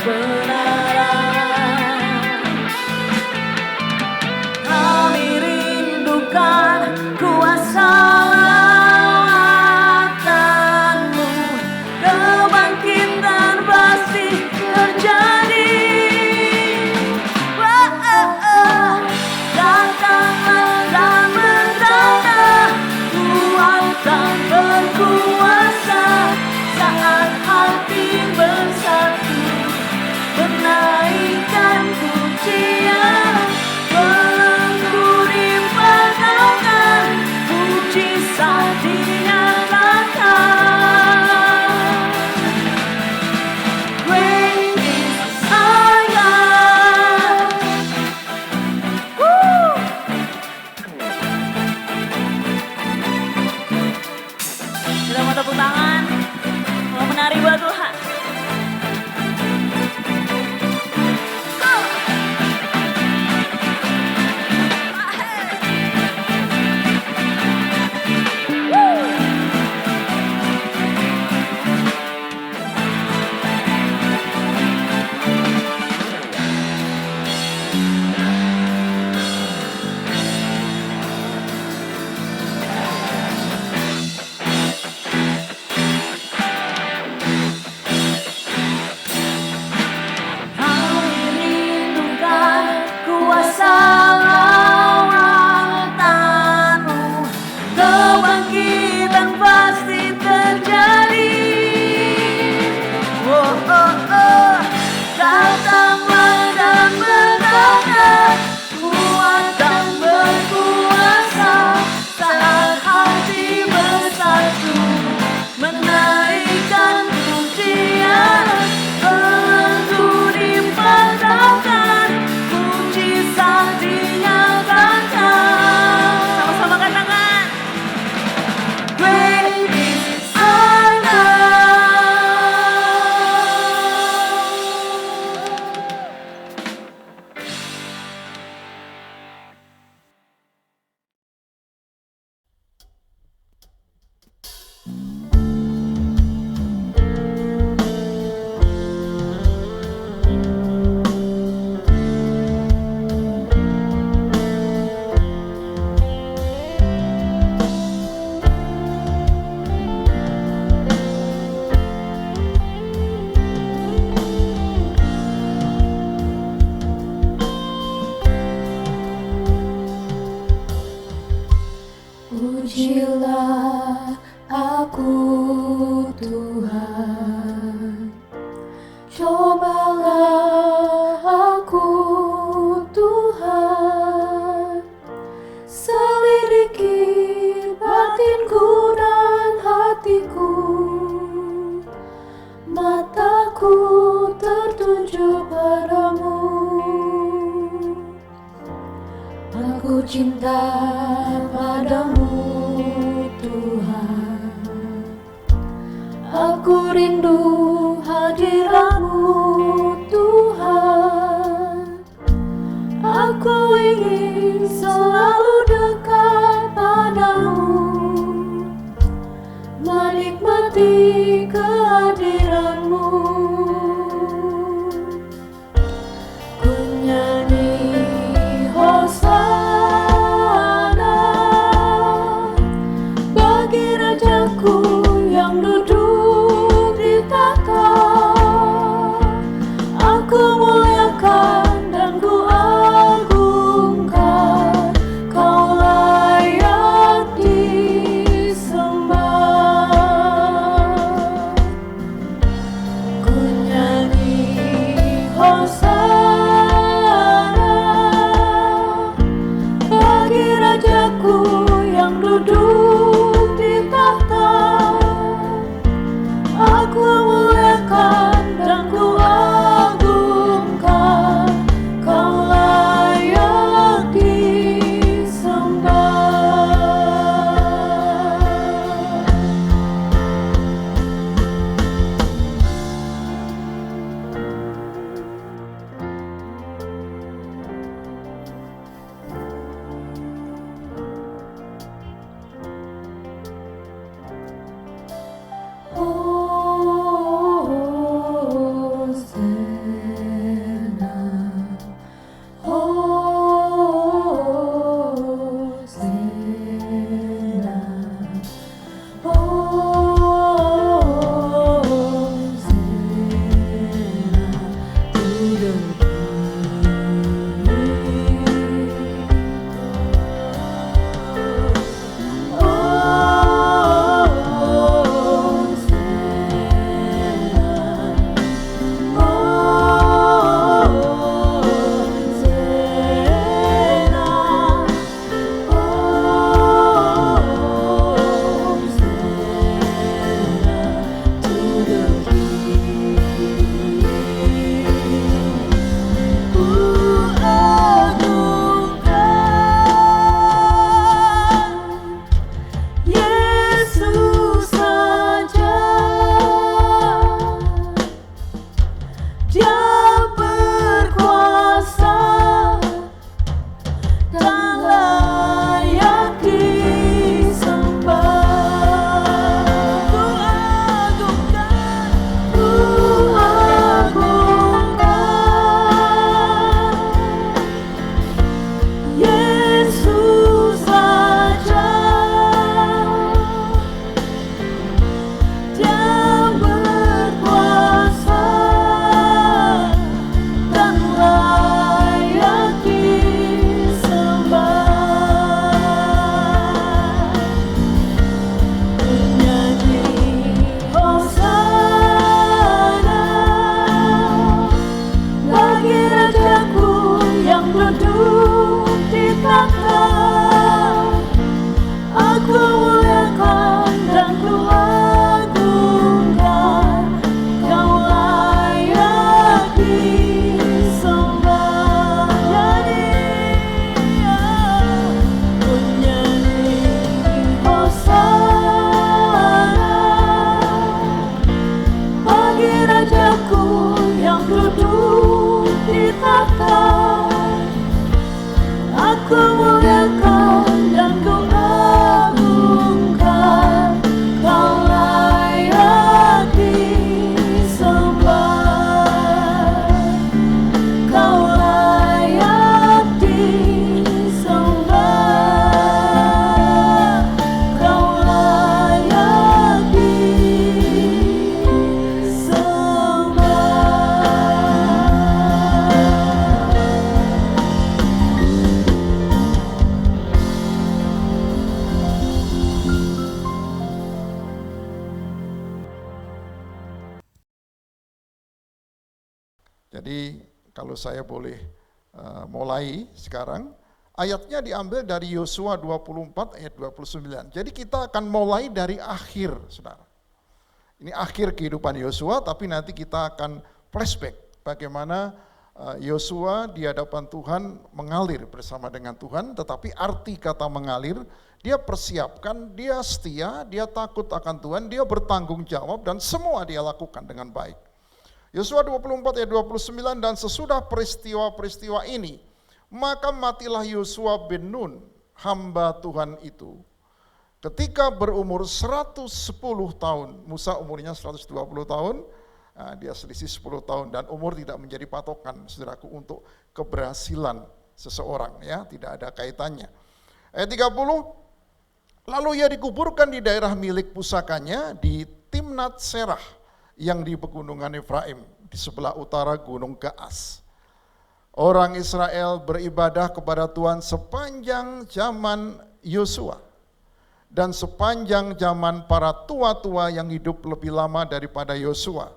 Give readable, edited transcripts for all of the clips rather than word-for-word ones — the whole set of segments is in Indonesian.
kebenaran. Kami rindukan kuasa lawatan-Mu, kebangkitan pasti terjadi. Datanglah dan mendatang, Tuhan berkuasa saat hati bersatu, menaikkan pujian, belenggu dipegangkan, mujizat dinyatakan. Great is our God. Kita mau tepuk tangan, mau menari buat Tuhan. Kuasa lawatan-Mu, kebangkitan pasti terjadi. Datanglah dan mendatang, Tuhan berkuasa saat hati bersatu, menaikkan pujian, belenggu dipegangkan, mujizat dinyatakan. Sama-sama katakan, great is our God. Pujilah aku Tuhan, cobalah aku Tuhan, selidiki batinku dan hatiku, mataku tertuju padamu. Aku cinta padamu Tuhan, aku rindu hadirat-Mu Tuhan, aku ingin selalu dekat padamu, menikmati kehadiran-Mu. Ku nyanyi Hosana bagi Rajaku yang duduk di tahta. Jadi kalau saya boleh mulai sekarang, ayatnya diambil dari Yosua 24 ayat 29. Jadi kita akan mulai dari akhir, saudara. Ini akhir kehidupan Yosua, tapi nanti kita akan flashback bagaimana Yosua di hadapan Tuhan mengalir bersama dengan Tuhan, tetapi arti kata mengalir, dia persiapkan, dia setia, dia takut akan Tuhan, dia bertanggung jawab, dan semua dia lakukan dengan baik. Yosua 24 ayat 29, dan sesudah peristiwa-peristiwa ini, maka matilah Yosua bin Nun, hamba Tuhan itu, ketika berumur 110 tahun. Musa umurnya 120 tahun, dia selisih 10 tahun, dan umur tidak menjadi patokan, saudaraku, untuk keberhasilan seseorang, ya, tidak ada kaitannya. Ayat 30, lalu ia dikuburkan di daerah milik pusakanya di Timnat Serah yang di pegunungan Efraim, di sebelah utara Gunung Gaas. Orang Israel beribadah kepada Tuhan sepanjang zaman Yosua dan sepanjang zaman para tua-tua yang hidup lebih lama daripada Yosua,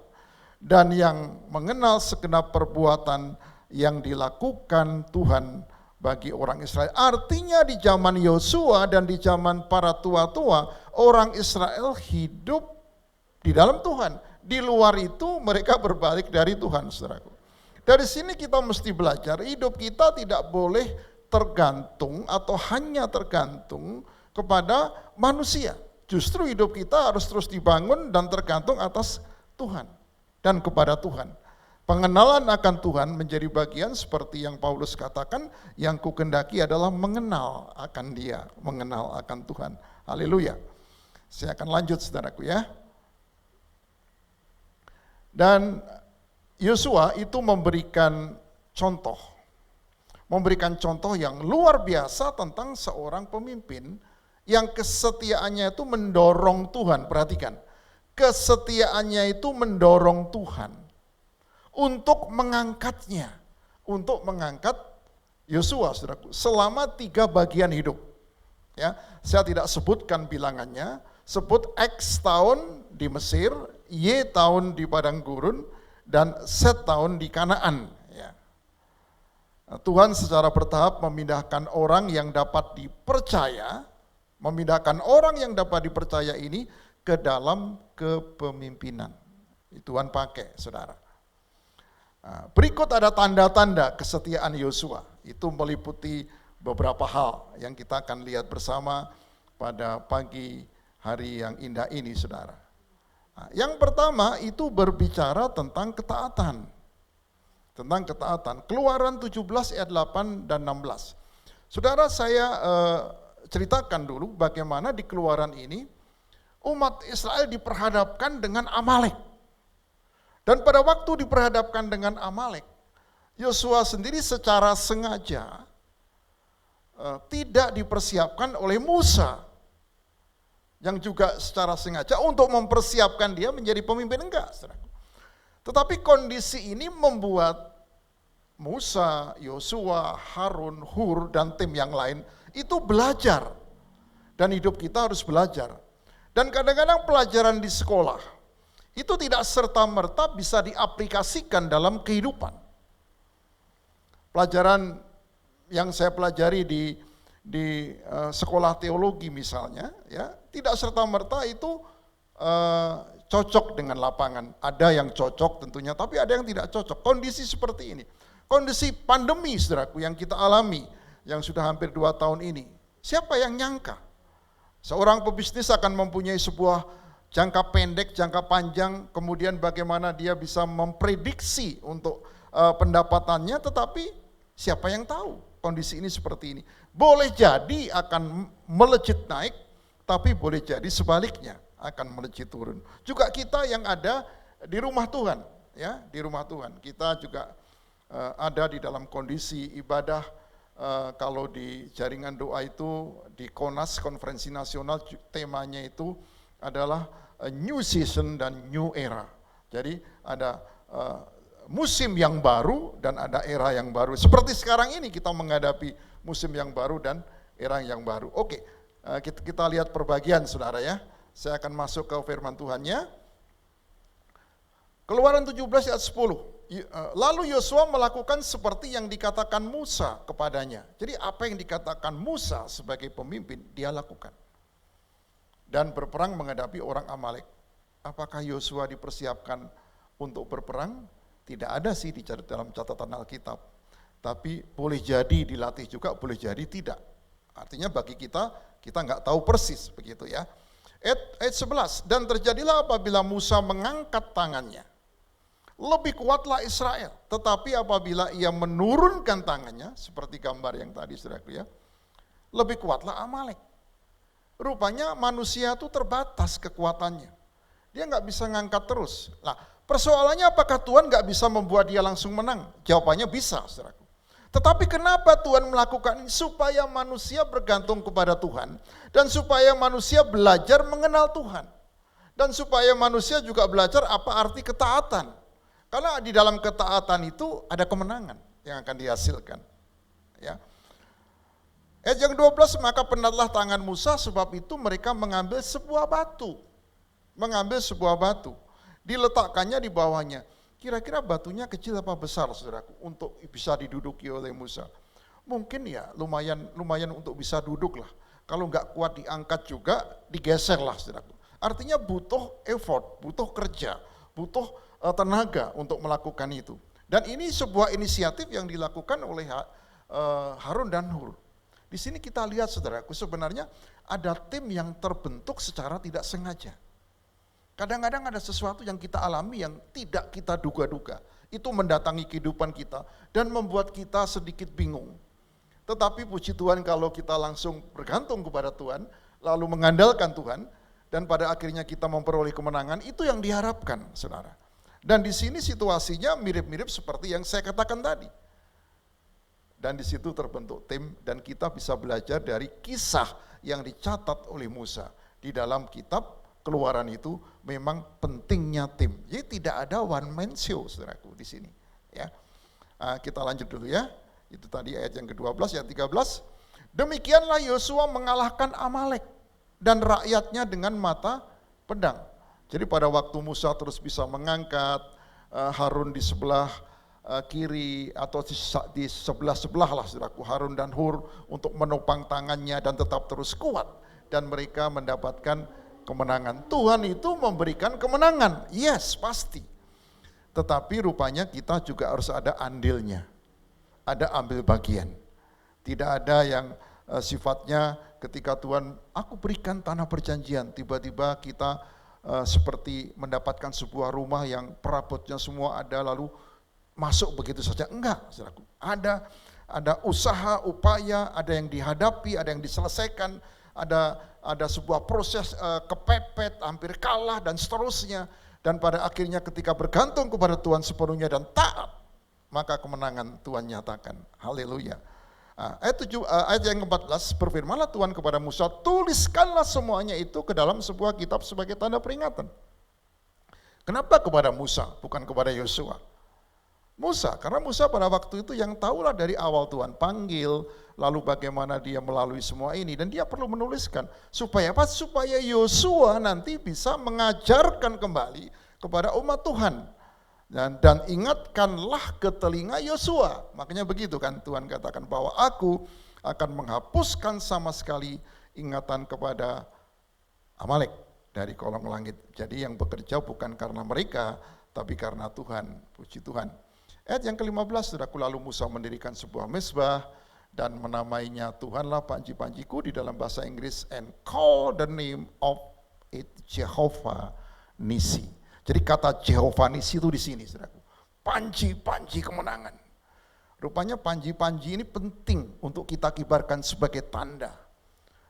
dan yang mengenal segenap perbuatan yang dilakukan Tuhan bagi orang Israel. Artinya di zaman Yosua dan di zaman para tua-tua, orang Israel hidup di dalam Tuhan. Di luar itu mereka berbalik dari Tuhan, saudaraku. Dari sini kita mesti belajar, hidup kita tidak boleh tergantung atau hanya tergantung kepada manusia. Justru hidup kita harus terus dibangun dan tergantung atas Tuhan dan kepada Tuhan. Pengenalan akan Tuhan menjadi bagian seperti yang Paulus katakan, yang kukendaki adalah mengenal akan Dia, mengenal akan Tuhan. Haleluya. Saya akan lanjut, saudaraku, ya. Dan Yosua itu memberikan contoh yang luar biasa tentang seorang pemimpin yang kesetiaannya itu mendorong Tuhan. Perhatikan, kesetiaannya itu mendorong Tuhan untuk mengangkatnya, untuk mengangkat Yosua, saudaraku, selama 3 bagian hidup. Ya, saya tidak sebutkan bilangannya, sebut X tahun di Mesir, Y tahun di padang gurun, dan Z tahun di Kanaan. Ya. Tuhan secara bertahap memindahkan orang yang dapat dipercaya, ini ke dalam kepemimpinan. Tuhan pakai, saudara. Berikut ada tanda-tanda kesetiaan Yosua. Itu meliputi beberapa hal yang kita akan lihat bersama pada pagi hari yang indah ini, saudara. Yang pertama itu berbicara tentang ketaatan. Tentang ketaatan. Keluaran 17 ayat 8 dan 16. Saudara, saya ceritakan dulu bagaimana di Keluaran ini umat Israel diperhadapkan dengan Amalek. Dan pada waktu diperhadapkan dengan Amalek, Yosua sendiri secara sengaja tidak dipersiapkan oleh Musa, yang juga secara sengaja untuk mempersiapkan dia menjadi pemimpin, enggak, saudara. Tetapi kondisi ini membuat Musa, Yosua, Harun, Hur, dan tim yang lain itu belajar. Dan hidup kita harus belajar. Dan kadang-kadang pelajaran di sekolah itu tidak serta-merta bisa diaplikasikan dalam kehidupan. Pelajaran yang saya pelajari di sekolah teologi misalnya, ya, tidak serta-merta itu cocok dengan lapangan. Ada yang cocok tentunya, tapi ada yang tidak cocok. Kondisi seperti ini, kondisi pandemi, saudaraku, yang kita alami, yang sudah hampir 2 tahun ini. Siapa yang nyangka seorang pebisnis akan mempunyai sebuah jangka pendek, jangka panjang, kemudian bagaimana dia bisa memprediksi untuk pendapatannya, tetapi siapa yang tahu kondisi ini seperti ini. Boleh jadi akan melejit naik, tapi boleh jadi sebaliknya akan melejit turun. Juga kita yang ada di rumah Tuhan, ya, di rumah Tuhan. Kita juga ada di dalam kondisi ibadah. Kalau di jaringan doa itu, di KONAS, Konferensi Nasional, temanya itu adalah new season dan new era. Jadi ada musim yang baru dan ada era yang baru. Seperti sekarang ini kita menghadapi musim yang baru dan era yang baru. Oke, kita lihat perbagian, saudara, ya. Saya akan masuk ke firman Tuhannya. Keluaran 17 ayat 10. Lalu Yosua melakukan seperti yang dikatakan Musa kepadanya. Jadi apa yang dikatakan Musa sebagai pemimpin, dia lakukan. Dan berperang menghadapi orang Amalek. Apakah Yosua dipersiapkan untuk berperang? Tidak ada sih di dalam catatan Alkitab. Tapi boleh jadi dilatih juga, boleh jadi tidak. Artinya bagi kita nggak tahu persis begitu ya. Ayat 11, dan terjadilah apabila Musa mengangkat tangannya, lebih kuatlah Israel. Tetapi apabila ia menurunkan tangannya, seperti gambar yang tadi saudaraku ya, lebih kuatlah Amalek. Rupanya manusia itu terbatas kekuatannya. Dia nggak bisa ngangkat terus. Nah, persoalannya apakah Tuhan nggak bisa membuat dia langsung menang? Jawabannya bisa, saudaraku. Tetapi kenapa Tuhan melakukan ini? Supaya manusia bergantung kepada Tuhan. Dan supaya manusia belajar mengenal Tuhan. Dan supaya manusia juga belajar apa arti ketaatan. Karena di dalam ketaatan itu ada kemenangan yang akan dihasilkan. Ya. Ayat yang 12, maka penatlah tangan Musa, sebab itu mereka mengambil sebuah batu. Diletakkannya di bawahnya. Kira-kira batunya kecil apa besar, saudaraku, untuk bisa diduduki oleh Musa? Mungkin ya lumayan untuk bisa duduk lah. Kalau nggak kuat diangkat juga, digeser lah, saudaraku. Artinya butuh effort, butuh kerja, butuh tenaga untuk melakukan itu. Dan ini sebuah inisiatif yang dilakukan oleh Harun dan Hur. Di sini kita lihat, saudaraku, sebenarnya ada tim yang terbentuk secara tidak sengaja. Kadang-kadang ada sesuatu yang kita alami yang tidak kita duga-duga. Itu mendatangi kehidupan kita dan membuat kita sedikit bingung. Tetapi puji Tuhan kalau kita langsung bergantung kepada Tuhan, lalu mengandalkan Tuhan, dan pada akhirnya kita memperoleh kemenangan, itu yang diharapkan, saudara. Dan di sini situasinya mirip-mirip seperti yang saya katakan tadi. Dan di situ terbentuk tim dan kita bisa belajar dari kisah yang dicatat oleh Musa. Di dalam kitab Keluaran itu memang pentingnya tim. Jadi tidak ada one man show, saudaraku, di sini. Ya, kita lanjut dulu ya. Itu tadi ayat yang ke-12, ayat 13. Demikianlah Yosua mengalahkan Amalek dan rakyatnya dengan mata pedang. Jadi pada waktu Musa terus bisa mengangkat Harun di sebelah kiri atau di sebelah lah, saudaraku, Harun dan Hur untuk menopang tangannya dan tetap terus kuat. Dan mereka mendapatkan kemenangan. Tuhan itu memberikan kemenangan, yes, pasti. Tetapi rupanya kita juga harus ada andilnya, ada ambil bagian. Tidak ada yang sifatnya ketika Tuhan, aku berikan tanah perjanjian, tiba-tiba kita seperti mendapatkan sebuah rumah yang perabotnya semua ada lalu masuk begitu saja. Enggak, saudaraku. Ada usaha, upaya, ada yang dihadapi, ada yang diselesaikan, ada sebuah proses kepepet, hampir kalah dan seterusnya. Dan pada akhirnya ketika bergantung kepada Tuhan sepenuhnya dan taat, maka kemenangan Tuhan nyatakan. Haleluya. Ayat yang ke-14, berfirmanlah Tuhan kepada Musa, tuliskanlah semuanya itu ke dalam sebuah kitab sebagai tanda peringatan. Kenapa kepada Musa, bukan kepada Yosua? Musa, karena Musa pada waktu itu yang tahulah dari awal Tuhan panggil, lalu bagaimana dia melalui semua ini, dan dia perlu menuliskan. Supaya apa? Supaya Yosua nanti bisa mengajarkan kembali kepada umat Tuhan. Dan ingatkanlah ke telinga Yosua. Makanya begitu kan Tuhan katakan bahwa aku akan menghapuskan sama sekali ingatan kepada Amalek dari kolong langit. Jadi yang bekerja bukan karena mereka, tapi karena Tuhan. Puji Tuhan. Ayat yang ke-15, saudaraku, lalu Musa mendirikan sebuah mezbah dan menamainya Tuhanlah panji-panjiku di dalam bahasa Inggris, and call the name of it Jehovah Nisi. Jadi kata Jehovah Nisi itu di sini, saudaraku. Panji-panji kemenangan. Rupanya panji-panji ini penting untuk kita kibarkan sebagai tanda.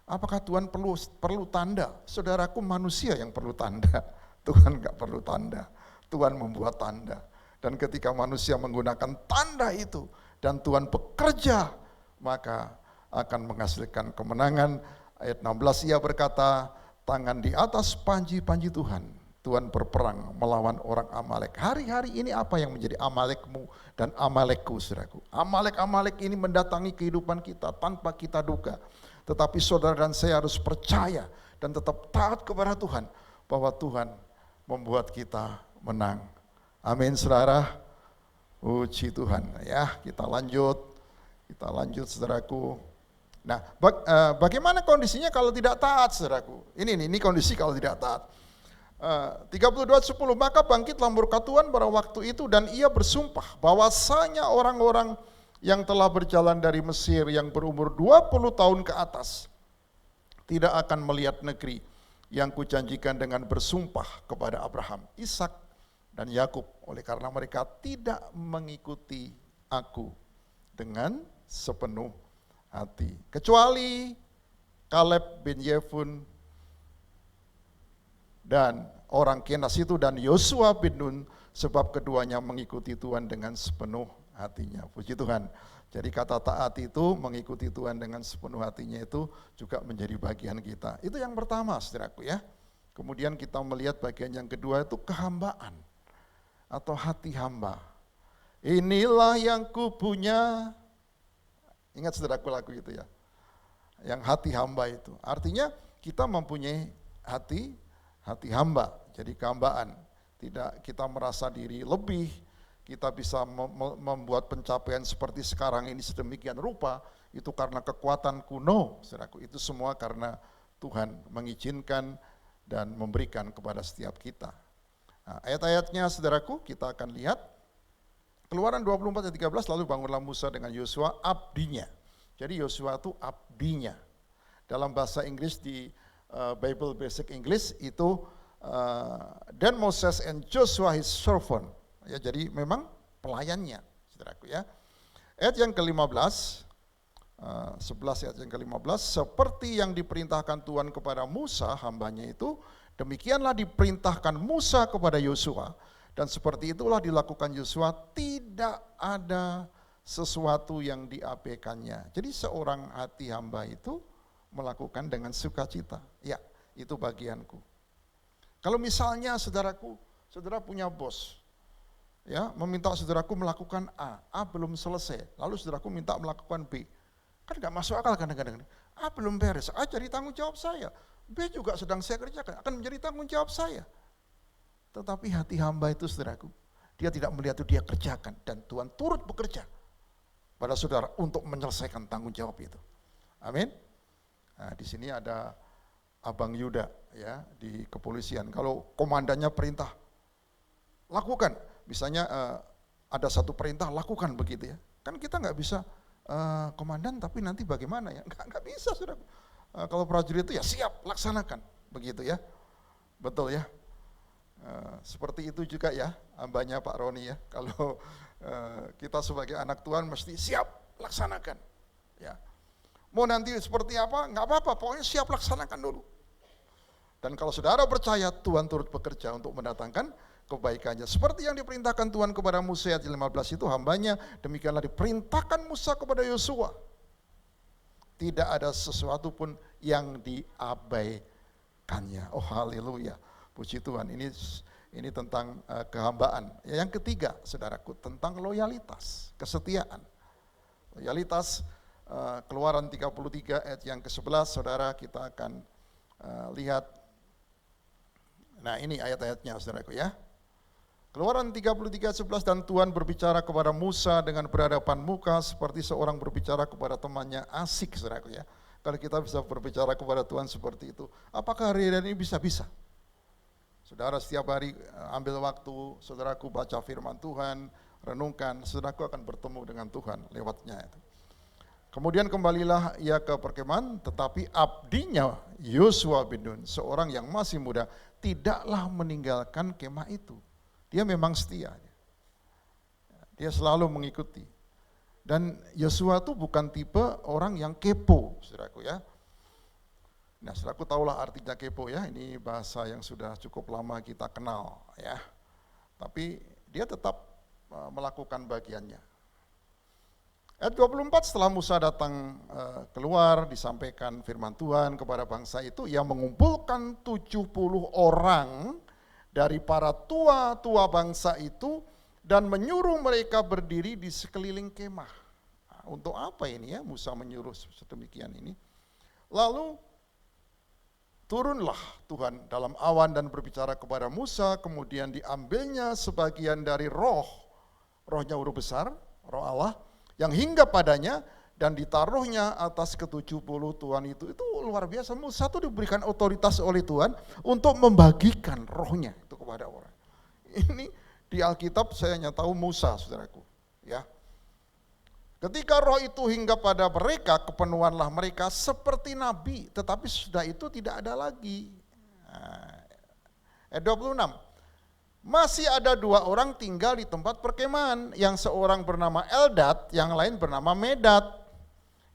Apakah Tuhan perlu tanda? Saudaraku, manusia yang perlu tanda. Tuhan enggak perlu tanda. Tuhan membuat tanda. Dan ketika manusia menggunakan tanda itu dan Tuhan bekerja, maka akan menghasilkan kemenangan. Ayat 16, ia berkata, tangan di atas panji-panji Tuhan. Tuhan berperang melawan orang Amalek. Hari-hari ini apa yang menjadi Amalekmu dan Amalekku, saudaraku? Amalek-Amalek ini mendatangi kehidupan kita tanpa kita duga. Tetapi saudara dan saya harus percaya dan tetap taat kepada Tuhan, bahwa Tuhan membuat kita menang. Amin, saudara. Puji Tuhan. Ya, kita lanjut saudaraku. Nah, bagaimana kondisinya kalau tidak taat, saudaraku? Ini kondisi kalau tidak taat. 32:10, maka bangkitlah murka Tuhan pada waktu itu dan ia bersumpah bahwasanya orang-orang yang telah berjalan dari Mesir yang berumur 20 tahun ke atas tidak akan melihat negeri yang kujanjikan dengan bersumpah kepada Abraham, Ishak dan Yakub, oleh karena mereka tidak mengikuti aku dengan sepenuh hati. Kecuali Kaleb bin Yefun dan orang Kenas itu dan Yosua bin Nun, sebab keduanya mengikuti Tuhan dengan sepenuh hatinya. Puji Tuhan. Jadi kata taat itu, mengikuti Tuhan dengan sepenuh hatinya itu juga menjadi bagian kita. Itu yang pertama, saudaraku ya. Kemudian kita melihat bagian yang kedua itu kehambaan atau hati hamba. Inilah yang kupunya. Ingat saudaraku lagu itu ya. Yang hati hamba itu. Artinya kita mempunyai hati hamba. Jadi kehambaan. Tidak kita merasa diri lebih. Kita bisa membuat pencapaian seperti sekarang ini sedemikian rupa, itu karena kekuatan kuno, saudaraku. Itu semua karena Tuhan mengizinkan dan memberikan kepada setiap kita. Nah, ayat-ayatnya, saudaraku, kita akan lihat. Keluaran 24 ayat 13, lalu bangunlah Musa dengan Yosua abdinya. Jadi Yosua itu abdinya. Dalam bahasa Inggris di Bible Basic English itu then Moses and Joshua his servant. Ya, jadi memang pelayannya, saudaraku ya. Ayat yang ke-15, 11 ayat yang ke-15, seperti yang diperintahkan Tuhan kepada Musa hambanya itu, demikianlah diperintahkan Musa kepada Yosua, dan seperti itulah dilakukan Yosua, tidak ada sesuatu yang diabaikannya. Jadi seorang hati hamba itu melakukan dengan sukacita. Ya, itu bagianku. Kalau misalnya saudaraku, saudara punya bos, ya, meminta saudaraku melakukan A belum selesai, lalu saudaraku minta melakukan B, kan gak masuk akal kadang-kadang. A belum beres, A jadi tanggung jawab saya, B juga sedang saya kerjakan, akan menjadi tanggung jawab saya. Tetapi hati hamba itu saudaraku, dia tidak melihat itu dia kerjakan, dan Tuhan turut bekerja pada saudara untuk menyelesaikan tanggung jawab itu. Amin. Nah, di sini ada Abang Yuda ya di kepolisian. Kalau komandannya perintah, lakukan. Misalnya ada satu perintah, lakukan begitu ya. Kan kita nggak bisa komandan tapi nanti bagaimana ya? Nggak bisa saudaraku. Kalau prajurit itu ya siap, laksanakan begitu ya. Betul ya. Seperti itu juga ya hambanya Pak Roni ya. Kalau kita sebagai anak Tuhan mesti siap, laksanakan. Ya. Mau nanti seperti apa, nggak apa-apa, pokoknya siap laksanakan dulu. Dan kalau saudara percaya, Tuhan turut bekerja untuk mendatangkan kebaikannya. Seperti yang diperintahkan Tuhan kepada Musa ayat 15 itu hambanya, demikianlah diperintahkan Musa kepada Yosua. Tidak ada sesuatu pun yang diabaikannya. Oh haleluya, puji Tuhan. Ini tentang kehambaan. Yang ketiga, saudaraku, tentang loyalitas, kesetiaan. Loyalitas, Keluaran 33 ayat yang ke-11, saudara kita akan lihat. Nah ini ayat-ayatnya saudaraku ya. Keluaran 33 ayat 11, dan Tuhan berbicara kepada Musa dengan berhadapan muka seperti seorang berbicara kepada temannya. Asik saudaraku ya. Kalau kita bisa berbicara kepada Tuhan seperti itu, apakah hari ini bisa-bisa? Saudara setiap hari ambil waktu, saudaraku baca firman Tuhan, renungkan, saudaraku akan bertemu dengan Tuhan lewatnya itu. Kemudian kembalilah ia ke perkemahan, tetapi abdinya Yosua bin Nun, seorang yang masih muda, tidaklah meninggalkan kemah itu. Dia memang setia. Dia selalu mengikuti. Dan Yosua itu bukan tipe orang yang kepo, saudaraku ya. Nah, saudaraku tahulah artinya kepo ya, ini bahasa yang sudah cukup lama kita kenal ya. Tapi dia tetap melakukan bagiannya. Ayat 24, setelah Musa datang keluar, disampaikan firman Tuhan kepada bangsa itu, ia mengumpulkan 70 orang dari para tua-tua bangsa itu dan menyuruh mereka berdiri di sekeliling kemah. Nah, untuk apa ini ya Musa menyuruh sedemikian ini? Lalu turunlah Tuhan dalam awan dan berbicara kepada Musa, kemudian diambilnya sebagian dari roh rohnya huruf besar, roh Allah, yang hinggap padanya dan ditaruhnya atas ke-70 Tuhan itu luar biasa. Musa itu diberikan otoritas oleh Tuhan untuk membagikan rohnya itu kepada orang. Ini di Alkitab saya hanya tahu Musa, saudaraku. Ya. Ketika roh itu hinggap pada mereka, kepenuhanlah mereka seperti nabi, tetapi sudah itu tidak ada lagi. Ayat 26. Masih ada 2 orang tinggal di tempat perkemahan, yang seorang bernama Eldad, yang lain bernama Medad.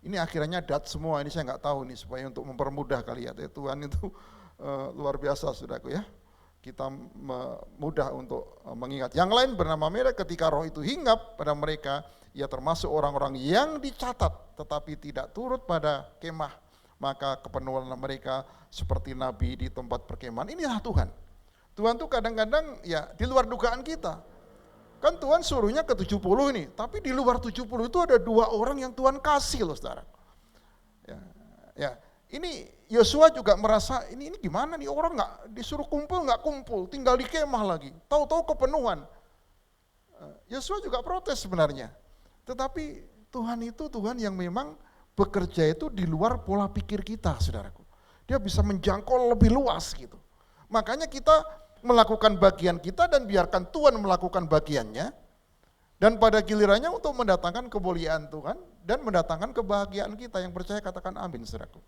Ini akhirnya dat semua, ini saya nggak tahu nih, supaya untuk mempermudah kali ya. Tuhan itu luar biasa, saudaraku ya. Kita mudah untuk mengingat. Yang lain bernama Medad, ketika roh itu hinggap pada mereka, ia termasuk orang-orang yang dicatat, tetapi tidak turut pada kemah. Maka kepenuhan mereka seperti nabi di tempat perkemahan. Inilah Tuhan. Tuhan tuh kadang-kadang ya di luar dugaan kita. Kan Tuhan suruhnya ke 70 ini, tapi di luar 70 itu ada 2 orang yang Tuhan kasih loh, saudara. Ya, ini Yosua juga merasa ini gimana nih, orang nggak disuruh kumpul nggak kumpul, tinggal di kemah lagi. Tahu-tahu kepenuhan. Yosua juga protes sebenarnya. Tetapi Tuhan itu Tuhan yang memang bekerja itu di luar pola pikir kita, saudaraku. Dia bisa menjangkau lebih luas gitu. Makanya kita melakukan bagian kita dan biarkan Tuhan melakukan bagiannya. Dan pada gilirannya untuk mendatangkan kemuliaan Tuhan dan mendatangkan kebahagiaan kita. Yang percaya katakan amin, saudaraku.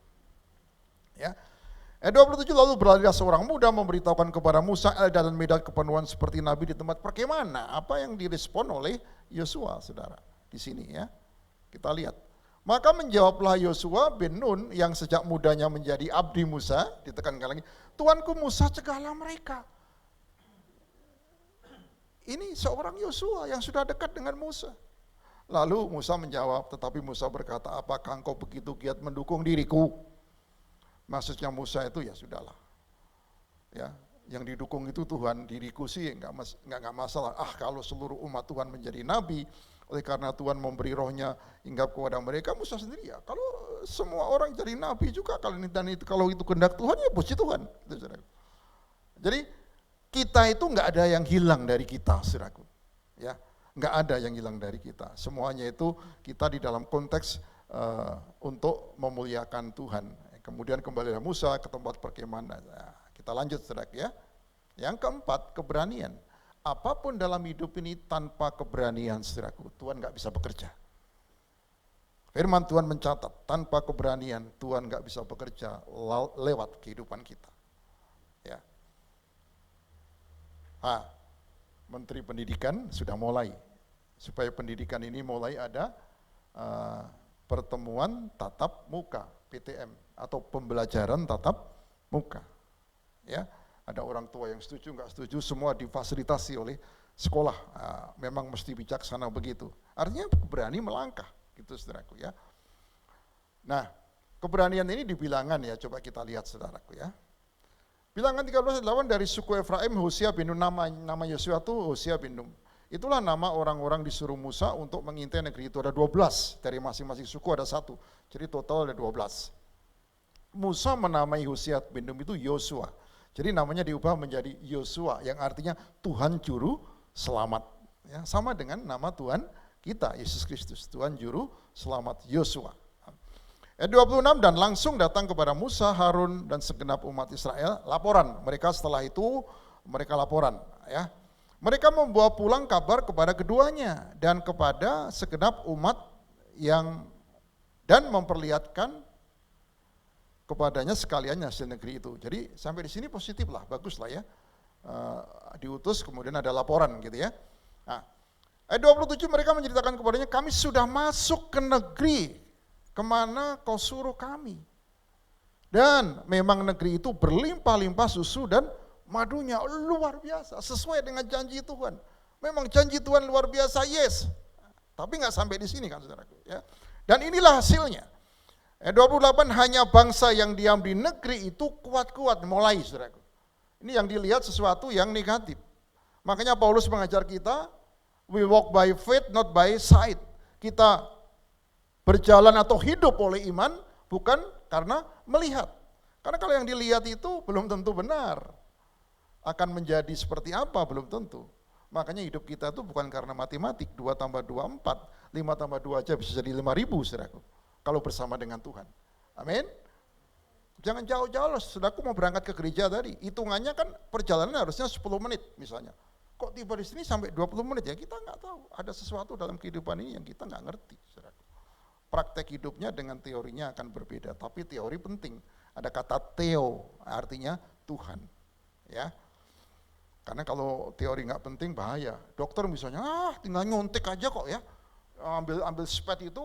Ya. Ayat 27, lalu berlarilah seorang muda memberitahukan kepada Musa, Eldad dan Medad kepenuhan seperti nabi di tempat perkemahan. Nah, apa yang direspon oleh Yosua, saudara, di sini ya. Kita lihat. Maka menjawablah Yosua bin Nun yang sejak mudanya menjadi abdi Musa, ditekankan lagi, Tuanku Musa cegahlah mereka. Ini seorang Yosua yang sudah dekat dengan Musa. Lalu Musa menjawab, tetapi Musa berkata, apakah engkau begitu giat mendukung diriku? Maksudnya Musa itu ya sudahlah. Ya, yang didukung itu Tuhan, diriku sih enggak masalah. Kalau seluruh umat Tuhan menjadi nabi, oleh karena Tuhan memberi rohnya hinggap kepada mereka, Musa sendiri ya. Kalau semua orang jadi nabi juga, kalau itu kehendak Tuhan ya puji Tuhan. Jadi kita itu enggak ada yang hilang dari kita, saudaraku. Ya, enggak ada yang hilang dari kita. Semuanya itu kita di dalam konteks untuk memuliakan Tuhan. Kemudian kembalilah Musa ke tempat perkemahan. Nah, kita lanjut, saudaraku ya. Yang keempat, keberanian. Apapun dalam hidup ini tanpa keberanian, saudaraku, Tuhan nggak bisa bekerja. Firman Tuhan mencatat, tanpa keberanian Tuhan nggak bisa bekerja lewat kehidupan kita. Ya. Menteri Pendidikan sudah mulai, supaya pendidikan ini mulai ada pertemuan tatap muka, PTM, atau pembelajaran tatap muka. Ya. Ada orang tua yang setuju, nggak setuju, semua difasilitasi oleh sekolah. Memang mesti bijaksana begitu. Artinya berani melangkah, gitu saudaraku ya. Nah, keberanian ini di bilangan ya, coba kita lihat saudaraku ya. Bilangan 13:8 dari suku Efraim, Hosea bin Nun, nama Yosua itu Hosea bin Nun. Itulah nama orang-orang disuruh Musa untuk mengintai negeri itu. Ada 12, dari masing-masing suku ada 1. Jadi total ada 12. Musa menamai Hosea bin Nun itu Yosua. Jadi namanya diubah menjadi Yosua yang artinya Tuhan Juru Selamat. Ya, sama dengan nama Tuhan kita, Yesus Kristus. Tuhan Juru Selamat, Yosua. Ayat 26, dan langsung datang kepada Musa, Harun, dan segenap umat Israel laporan. Mereka setelah itu, mereka laporan. Ya. Mereka membawa pulang kabar kepada keduanya dan kepada segenap umat dan memperlihatkan kepadanya sekalian hasil negeri itu. Jadi sampai di sini positif lah, bagus lah ya. Diutus kemudian ada laporan gitu ya. Nah, ayat 27 mereka menceritakan kepadanya, kami sudah masuk ke negeri kemana kau suruh kami. Dan memang negeri itu berlimpah-limpah susu dan madunya, luar biasa, sesuai dengan janji Tuhan. Memang janji Tuhan luar biasa, yes. Tapi nggak sampai di sini kan saudaraku ya. Dan inilah hasilnya. 28, hanya bangsa yang diam di negeri itu kuat-kuat mulai, saudaraku. Ini yang dilihat sesuatu yang negatif. Makanya Paulus mengajar kita, we walk by faith, not by sight. Kita berjalan atau hidup oleh iman, bukan karena melihat. Karena kalau yang dilihat itu belum tentu benar. Akan menjadi seperti apa, belum tentu. Makanya hidup kita tuh bukan karena matematik, 2 tambah 2 4, 5 tambah 2 aja bisa jadi 5.000 saudaraku. Kalau bersama dengan Tuhan. Amin. Jangan jauh-jauh loh, saudaraku mau berangkat ke gereja tadi, hitungannya kan perjalanan harusnya 10 menit misalnya. Kok tiba di sini sampai 20 menit ya, kita nggak tahu. Ada sesuatu dalam kehidupan ini yang kita nggak ngerti, saudaraku. Praktek hidupnya dengan teorinya akan berbeda, tapi teori penting. Ada kata theo, artinya Tuhan. Ya. Karena kalau teori nggak penting bahaya. Dokter misalnya, tinggal nyontek aja kok ya. Ambil spet itu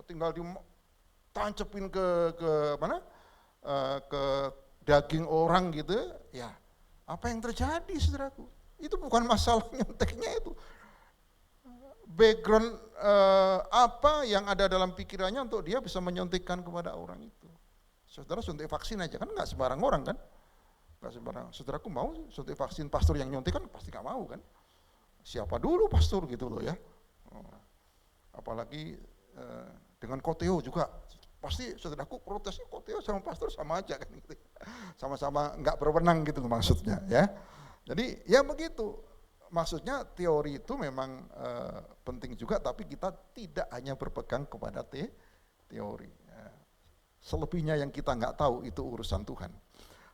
tinggal ditancepin ke mana? Ke daging orang gitu. Ya, apa yang terjadi saudaraku? Itu bukan masalah nyonteknya itu. Background apa yang ada dalam pikirannya untuk dia bisa menyuntikkan kepada orang itu. Saudara suntik vaksin aja kan nggak sembarang orang kan? Nggak sembarang. Saudaraku mau suntik vaksin, pastor yang nyuntik kan pasti nggak mau kan? Siapa dulu pastor gitu loh ya? Apalagi dengan koteo juga, pasti saudaraku protesnya koteo sama pastor sama aja kan? Gitu. Sama-sama nggak berwenang gitu loh maksudnya ya. Jadi ya begitu. Maksudnya teori itu memang penting juga, tapi kita tidak hanya berpegang kepada teori. Selebihnya yang kita nggak tahu itu urusan Tuhan.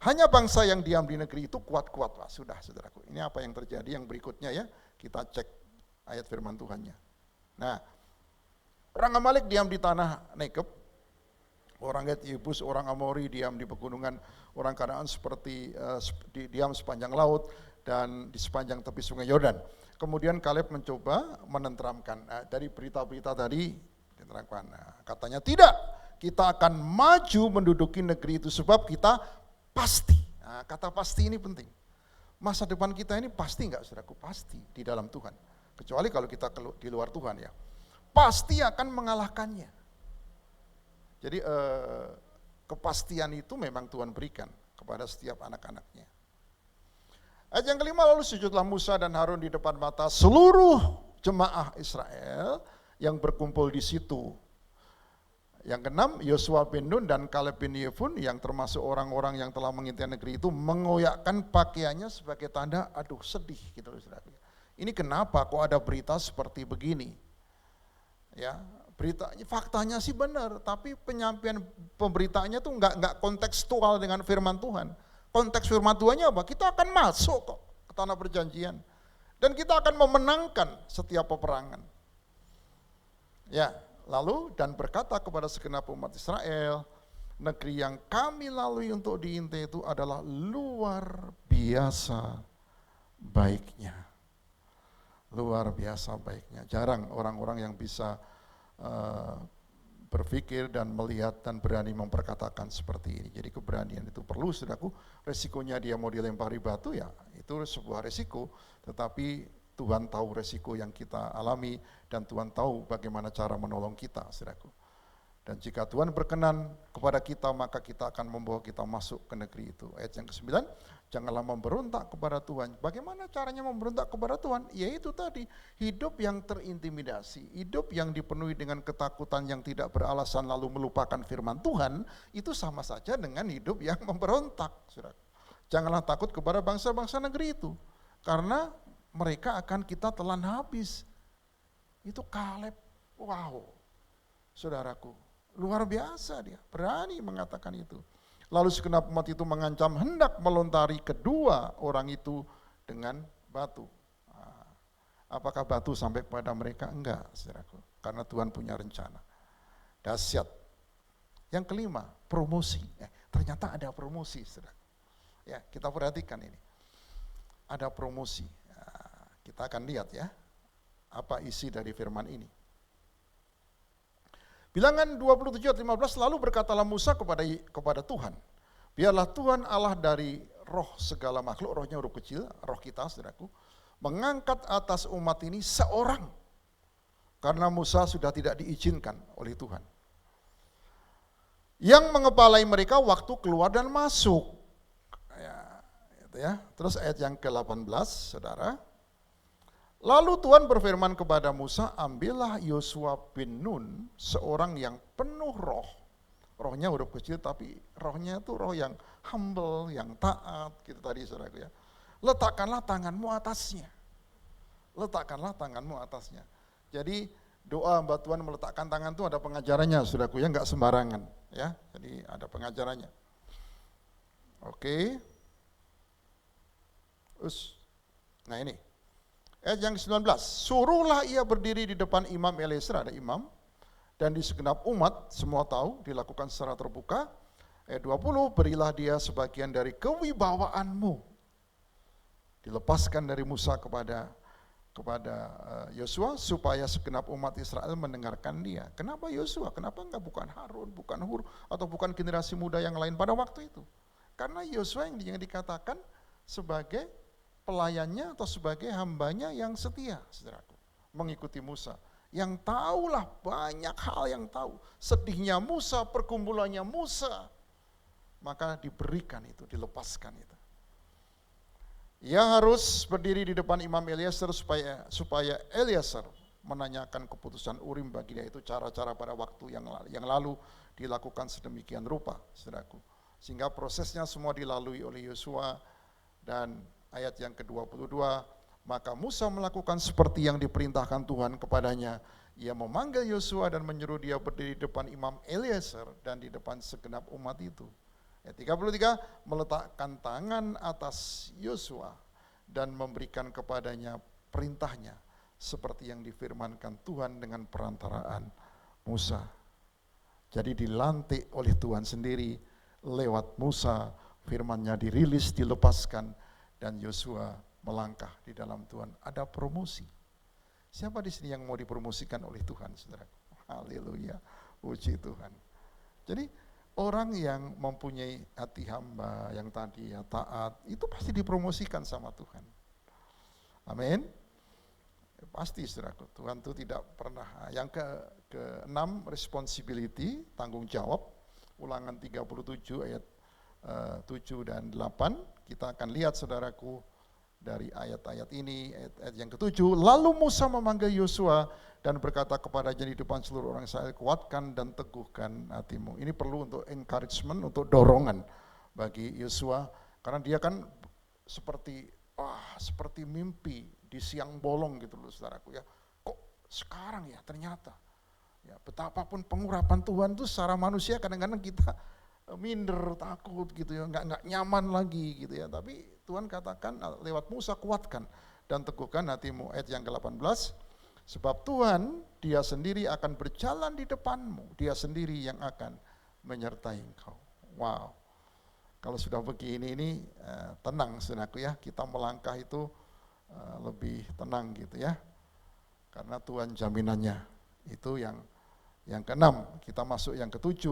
Hanya bangsa yang diam di negeri itu kuat-kuat lah, sudah saudaraku. Ini apa yang terjadi yang berikutnya ya, kita cek ayat firman Tuhannya. Nah, orang Amalek diam di tanah Negeb, orang Het Yebus, orang Amori diam di pegunungan, orang Kanaan seperti diam sepanjang laut dan di sepanjang tepi sungai Yordan. Kemudian Kaleb mencoba menenteramkan. Nah, dari berita-berita tadi diterangkan. Nah, katanya tidak, kita akan maju menduduki negeri itu sebab kita pasti. Nah, kata pasti ini penting. Masa depan kita ini pasti enggak saudaraku? Pasti di dalam Tuhan. Kecuali kalau kita di luar Tuhan ya. Pasti akan mengalahkannya. Jadi kepastian itu memang Tuhan berikan kepada setiap anak-anaknya. Ayat yang kelima, lalu sujudlah Musa dan Harun di depan mata seluruh jemaah Israel yang berkumpul di situ. Yang keenam, Yosua bin Nun dan Kaleb bin Yefun yang termasuk orang-orang yang telah mengintai negeri itu mengoyakkan pakaiannya sebagai tanda aduh sedih gitu loh saudara. Ini kenapa kok ada berita seperti begini? Ya, beritanya faktanya sih benar, tapi penyampaian pemberitaannya tuh enggak kontekstual dengan firman Tuhan. Konteks firman Tuhannya apa? Kita akan masuk kok ke tanah perjanjian dan kita akan memenangkan setiap peperangan. Ya. Lalu dan berkata kepada segenap umat Israel, negeri yang kami lalui untuk diintai itu adalah luar biasa baiknya. Luar biasa baiknya. Jarang orang-orang yang bisa berpikir dan melihat dan berani memperkatakan seperti ini. Jadi keberanian itu perlu, saudaraku. Resikonya dia mau dilempari batu ya, itu sebuah resiko. Tetapi Tuhan tahu resiko yang kita alami dan Tuhan tahu bagaimana cara menolong kita, saudaraku. Dan jika Tuhan berkenan kepada kita, maka kita akan membawa kita masuk ke negeri itu. Ayat yang ke-9, janganlah memberontak kepada Tuhan. Bagaimana caranya memberontak kepada Tuhan? Yaitu tadi, hidup yang terintimidasi, hidup yang dipenuhi dengan ketakutan yang tidak beralasan lalu melupakan firman Tuhan, itu sama saja dengan hidup yang memberontak, saudaraku. Janganlah takut kepada bangsa-bangsa negeri itu, karena mereka akan kita telan habis. Itu Kaleb, wow, saudaraku, luar biasa dia, berani mengatakan itu. Lalu segenap umat itu mengancam hendak melontari kedua orang itu dengan batu. Apakah batu sampai kepada mereka? Enggak, saudaraku, karena Tuhan punya rencana. Dahsyat. Yang kelima, promosi. Ternyata ada promosi, saudaraku. Ya, kita perhatikan ini. Ada promosi. Kita akan lihat ya, apa isi dari firman ini. Bilangan 27 ayat 15, lalu berkatalah Musa kepada Tuhan, biarlah Tuhan Allah dari roh segala makhluk, rohnya huruf kecil, roh kita saudaraku, mengangkat atas umat ini seorang, karena Musa sudah tidak diizinkan oleh Tuhan, yang mengepalai mereka waktu keluar dan masuk. Ya, terus ayat yang ke-18, saudara. Lalu Tuhan berfirman kepada Musa, ambillah Yosua bin Nun, seorang yang penuh roh. Rohnya huruf kecil, tapi rohnya itu roh yang humble, yang taat, gitu tadi saudaraku ya. Letakkanlah tanganmu atasnya. letakkanlah tanganmu atasnya. Jadi doa hamba Tuhan meletakkan tangan itu ada pengajarannya, saudaraku ya, enggak sembarangan ya. Jadi ada pengajarannya. Oke. Nah ini. Ayat yang ke-19, suruhlah ia berdiri di depan imam Eliezer, ada imam, dan di segenap umat, semua tahu, dilakukan secara terbuka. Ayat 20, berilah dia sebagian dari kewibawaanmu. Dilepaskan dari Musa kepada Yosua, supaya segenap umat Israel mendengarkan dia. Kenapa Yosua? Kenapa enggak bukan Harun, bukan Hur, atau bukan generasi muda yang lain pada waktu itu? Karena Yosua yang dikatakan sebagai pelayannya atau sebagai hambanya yang setia, saudaraku, mengikuti Musa. Yang tahulah banyak hal yang tahu. Sedihnya Musa, pergumulannya Musa. Maka diberikan itu, dilepaskan itu. Ia harus berdiri di depan imam Eliezer supaya Eliezer menanyakan keputusan Urim bagi dia. Itu cara-cara pada waktu yang lalu dilakukan sedemikian rupa, saudaraku. Sehingga prosesnya semua dilalui oleh Yosua. Dan ayat yang ke-22, maka Musa melakukan seperti yang diperintahkan Tuhan kepadanya. Ia memanggil Yosua dan menyuruh dia berdiri di depan imam Eliezer dan di depan segenap umat itu. Ayat 33, meletakkan tangan atas Yosua dan memberikan kepadanya perintahnya seperti yang difirmankan Tuhan dengan perantaraan Musa. Jadi dilantik oleh Tuhan sendiri lewat Musa, firman-Nya dirilis, dilepaskan, dan Yosua melangkah di dalam Tuhan. Ada promosi. Siapa di sini yang mau dipromosikan oleh Tuhan, saudaraku? Haleluya, puji Tuhan. Jadi orang yang mempunyai hati hamba, yang tadi ya taat, itu pasti dipromosikan sama Tuhan. Amin. Pasti, saudaraku. Tuhan itu tidak pernah. Yang ke-6, responsibility, tanggung jawab. Ulangan 37 ayat 7 dan 8. Kita akan lihat, saudaraku, dari ayat-ayat ini, ayat yang ke-7. Lalu Musa memanggil Yosua dan berkata kepadanya di depan seluruh orang Israel, kuatkan dan teguhkan hatimu. Ini perlu untuk encouragement, untuk dorongan bagi Yosua, karena dia kan seperti mimpi di siang bolong gitu loh, saudaraku ya. Kok sekarang ya ternyata, ya betapapun pengurapan Tuhan itu secara manusia kadang-kadang kita minder, takut gitu ya, nggak nyaman lagi gitu ya. Tapi Tuhan katakan lewat Musa, kuatkan dan teguhkan hatimu. Ayat yang ke-18, sebab Tuhan dia sendiri akan berjalan di depanmu, dia sendiri yang akan menyertai engkau. Wow, kalau sudah begini ini tenang, saudaraku ya, kita melangkah itu lebih tenang gitu ya, karena Tuhan jaminannya. Itu yang ke-6. Kita masuk yang ke-7,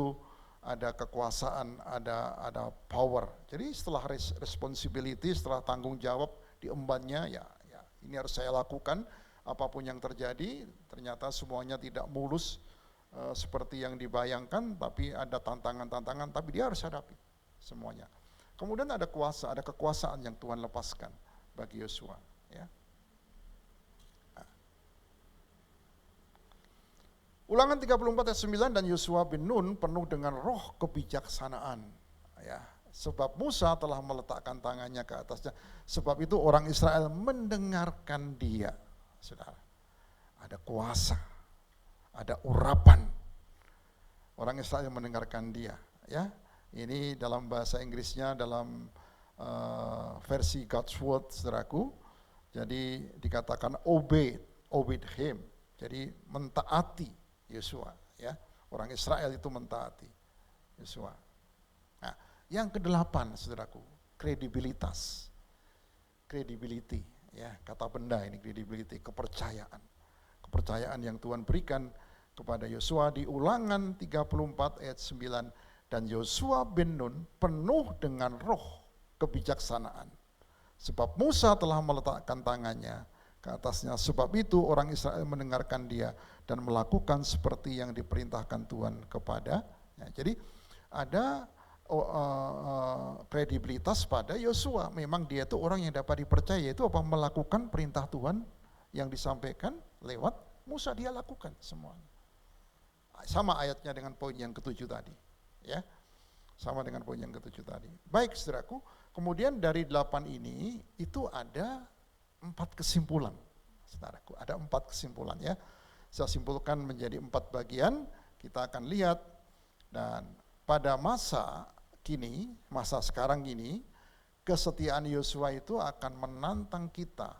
ada kekuasaan, ada power. Jadi setelah responsibility, setelah tanggung jawab diembannya, ya ini harus saya lakukan, apapun yang terjadi. Ternyata semuanya tidak mulus seperti yang dibayangkan, tapi ada tantangan-tantangan, tapi dia harus hadapi semuanya. Kemudian ada kuasa, ada kekuasaan yang Tuhan lepaskan bagi Yosua. Ya. Ulangan 34 ayat 9, dan Yosua bin Nun penuh dengan roh kebijaksanaan. Ya, sebab Musa telah meletakkan tangannya ke atasnya. Sebab itu orang Israel mendengarkan dia. Saudara, ada kuasa, ada urapan. Orang Israel mendengarkan dia. Ya, ini dalam bahasa Inggrisnya, dalam versi God's Word, saudaraku. Jadi dikatakan obeyed him. Jadi mentaati Yosua, ya. Orang Israel itu mentaati Yosua. Nah, yang ke-8, saudaraku, kredibilitas. Credibility, ya, kata benda ini, credibility, kepercayaan. Kepercayaan yang Tuhan berikan kepada Yosua di Ulangan 34 ayat 9, dan Yosua bin Nun penuh dengan roh kebijaksanaan. Sebab Musa telah meletakkan tangannya ke atasnya, sebab itu orang Israel mendengarkan dia dan melakukan seperti yang diperintahkan Tuhan kepada. Jadi ada kredibilitas pada Yosua. Memang dia itu orang yang dapat dipercaya, itu apa? Melakukan perintah Tuhan yang disampaikan lewat Musa, dia lakukan semuanya. Sama ayatnya dengan poin yang ke-7 tadi, ya. Sama dengan poin yang ke-7 tadi. Baik, saudaraku, kemudian dari 8 ini itu ada 4 kesimpulan, saudaraku. Ada 4 kesimpulan ya. Saya simpulkan menjadi 4 bagian, kita akan lihat. Dan pada masa kini, masa sekarang ini, kesetiaan Yosua itu akan menantang kita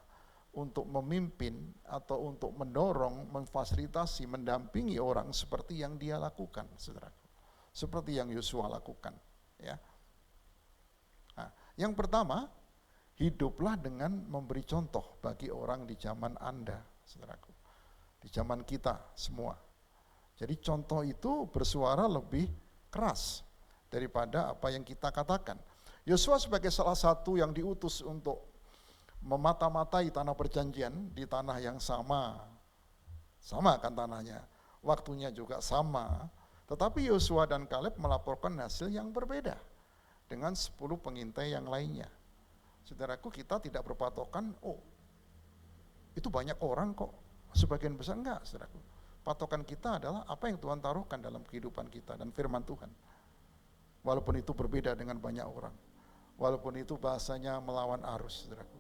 untuk memimpin atau untuk mendorong, memfasilitasi, mendampingi orang seperti yang dia lakukan, saudaraku. Seperti yang Yosua lakukan. Ya. Nah, yang pertama, hiduplah dengan memberi contoh bagi orang di zaman Anda, saudaraku. Di zaman kita semua. Jadi contoh itu bersuara lebih keras daripada apa yang kita katakan. Yosua sebagai salah satu yang diutus untuk memata-matai tanah perjanjian di tanah yang sama kan tanahnya, waktunya juga sama. Tetapi Yosua dan Kaleb melaporkan hasil yang berbeda dengan 10 pengintai yang lainnya. Saudaraku, kita tidak berpatokan, oh itu banyak orang kok, sebagian besar enggak, saudaraku. Patokan kita adalah apa yang Tuhan taruhkan dalam kehidupan kita dan firman Tuhan. Walaupun itu berbeda dengan banyak orang. Walaupun itu bahasanya melawan arus, saudaraku.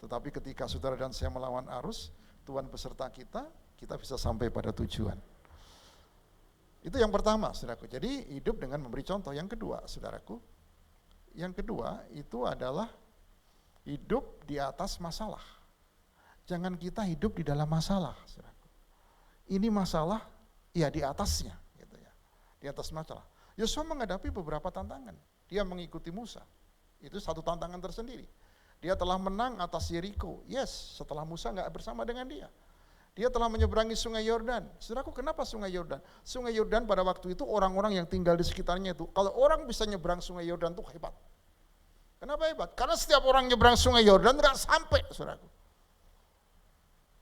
Tetapi ketika saudara dan saya melawan arus, Tuhan beserta kita, kita bisa sampai pada tujuan. Itu yang pertama, saudaraku. Jadi hidup dengan memberi contoh. Yang kedua, saudaraku, yang kedua itu adalah hidup di atas masalah. Jangan kita hidup di dalam masalah, saudaraku. Ini masalah, ya di atasnya, gitu ya. Di atas masalah. Yosua menghadapi beberapa tantangan. Dia mengikuti Musa. Itu satu tantangan tersendiri. Dia telah menang atas Yeriko. Yes, setelah Musa nggak bersama dengan dia. Dia telah menyeberangi sungai Yordan. Saudaraku, kenapa sungai Yordan? Sungai Yordan pada waktu itu orang-orang yang tinggal di sekitarnya itu, kalau orang bisa nyebrang sungai Yordan itu hebat. Kenapa hebat? Karena setiap orang nyebrang sungai Yordan nggak sampai, saudaraku.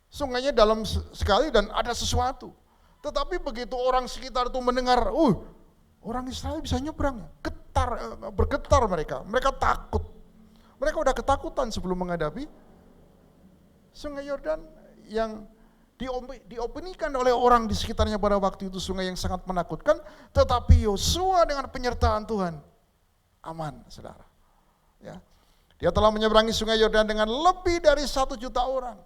Sungainya dalam sekali dan ada sesuatu. Tetapi begitu orang sekitar itu mendengar, orang Israel bisa nyebrang, bergetar mereka takut. Mereka udah ketakutan sebelum menghadapi sungai Yordan yang diopinikan oleh orang di sekitarnya pada waktu itu sungai yang sangat menakutkan, tetapi Yosua dengan penyertaan Tuhan aman, saudara. Ya. Dia telah menyeberangi sungai Yordan dengan lebih dari 1 juta orang.